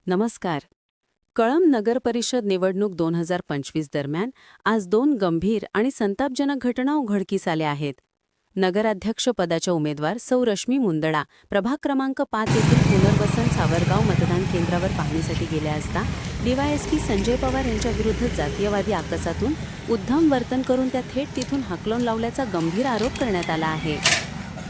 नमस्कार. कळंब नगर परिषद निवडणूक 2025 दरम्यान आज 2 गंभीर आणि संतापजनक घटना उघडकीस आल्या आहेत. नगराध्यक्ष पदाच्या उमेदवार सौ रश्मी मुंदडा प्रभाग क्रमांक 5 येथील पुनर्वसन सावरगाव मतदान केंद्रावर पाहणीसाठी गेल्या असता डीवायएसपी संजय पवार यांच्या विरुद्ध जातीयवादी आकसातून उद्धम वर्तन करून त्या थेट तिथून हाकलून लावल्याचा गंभीर आरोप करण्यात आला आहे.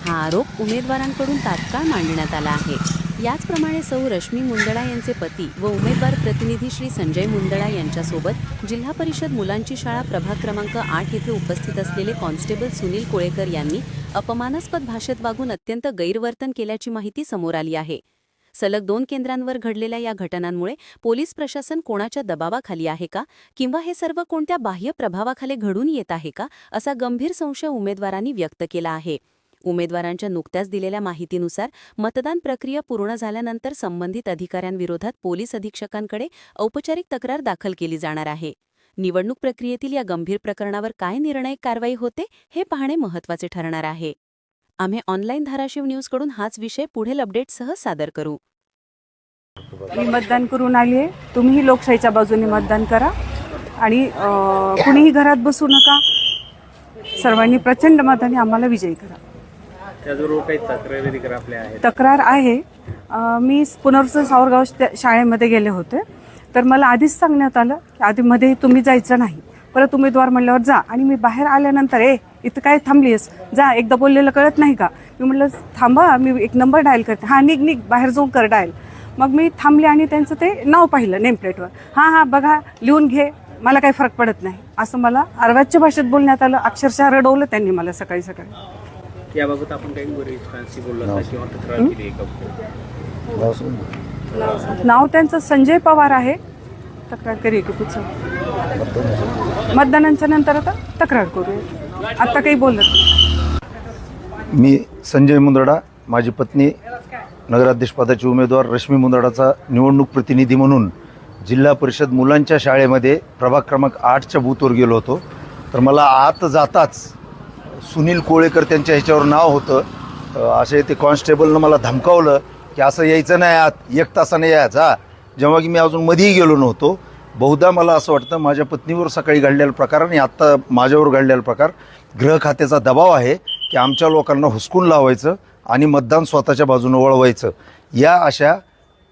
हा आरोप उमेदवारांकडून तात्काळ मांडण्यात आला आहे. याचप्रमाणे सौ रश्मी मुंदडा यांचे पती व उमेदवार प्रतिनिधी श्री संजय मुंदडा यांच्यासोबत जिल्हा परिषद मुलांची शाळा प्रभाग क्रमांक 8 येथे उपस्थित असलेले कॉन्स्टेबल सुनील कोळेकर यांनी अपमानास्पद भाषेत वागून अत्यंत गैरवर्तन केल्याची माहिती समोर आली आहे. सलग 2 केंद्रांवर घडलेल्या या घटनांमुळे पोलीस प्रशासन कोणाच्या दबावाखाली आहे का किंवा हे सर्व कोणत्या बाह्य प्रभावाखाली घडून येत आहे का असा गंभीर संशय उमेदवारांनी व्यक्त केला आहे. उमेदवारांच्या नुकत्याच दिलेल्या माहितीनुसार मतदान प्रक्रिया पूर्ण झाल्यानंतर संबंधित अधिकाऱ्यांविरोधात पोलीस अधीक्षकांकडे औपचारिक तक्रार दाखल केली जाणार आहे. निवडणूक प्रक्रियेतील या गंभीर प्रकरणावर काय निर्णायक कारवाई होते हे पाहणे महत्त्वाचे ठरणार आहे. आम्ही ऑनलाईन धाराशिव न्यूजकडून हाच विषय पुढील अपडेटसह सादर करू. मी मतदान करून आली आहे. तुम्हीही लोकशाहीच्या बाजूने मतदान करा आणि कुणीही घरात बसू नका. सर्वांनी प्रचंड मताने आम्हाला विजयी करा. त्याचबरोबर काही तक्रारी आपल्या आहेत. तक्रार आहे. मी पुनर्वसन सावरगाव शाळेमध्ये गेले होते तर मला आधीच सांगण्यात आलं की आधीमध्ये तुम्ही जायचं नाही. परत उमेदवार म्हणल्यावर जा आणि मी बाहेर आल्यानंतर इथं काय थांबलीस, जा, एकदा बोललेलं कळत नाही का. मी म्हटलं थांबा, मी एक नंबर डायल करते. हां निघ बाहेर जाऊन कर डायल. मग मी थांबले आणि त्यांचं ते नाव पाहिलं नेमप्लेटवर. हां बघा लिहून घे, मला काही फरक पडत नाही असं मला अर्वाच्य भाषेत बोलण्यात आलं. अक्षरशः रडवलं त्यांनी मला सकाळी. याबाबत आपण काही वरिष्ठांशी बोललो किंवा तक्रार केली का? नाव त्यांचं संजय पवार आहे. तक्रार करूया की पुढचं मतदानाच्या नंतर आता तक्रार करूया. आता काही बोलत. मी संजय मुंदडा, माझी पत्नी नगराध्यक्षपदाची उमेदवार रश्मी मुंदडाचा निवडणूक प्रतिनिधी म्हणून जिल्हा परिषद मुलांच्या शाळेमध्ये प्रभाग क्रमांक 8च्या बूथवर गेलो होतो. तर मला आत जाताच सुनील कोळेकर त्यांच्या ह्याच्यावर नाव होतं. असे ते कॉन्स्टेबलनं मला धमकावलं की असं यायचं नाही, आत 1 तासाने यायचा. जेव्हा की मी अजून मध्येही गेलो नव्हतो. बहुधा मला असं वाटतं माझ्या पत्नीवर सकाळी घडलेला प्रकार आणि आत्ता माझ्यावर घडलेला प्रकार गृह खात्याचा दबाव आहे की आमच्या लोकांना हुसकून लावायचं आणि मतदान स्वतःच्या बाजूनं वळवायचं. या अशा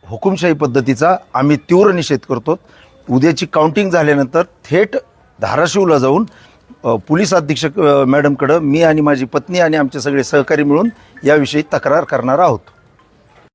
हुकुमशाही पद्धतीचा आम्ही तीव्र निषेध करतो. उद्याची काउंटिंग झाल्यानंतर थेट धाराशिवला जाऊन पोलीस अधीक्षक मॅडमकडं मी आणि माझी पत्नी आणि आमचे सगळे सहकारी मिळून याविषयी तक्रार करणार आहोत.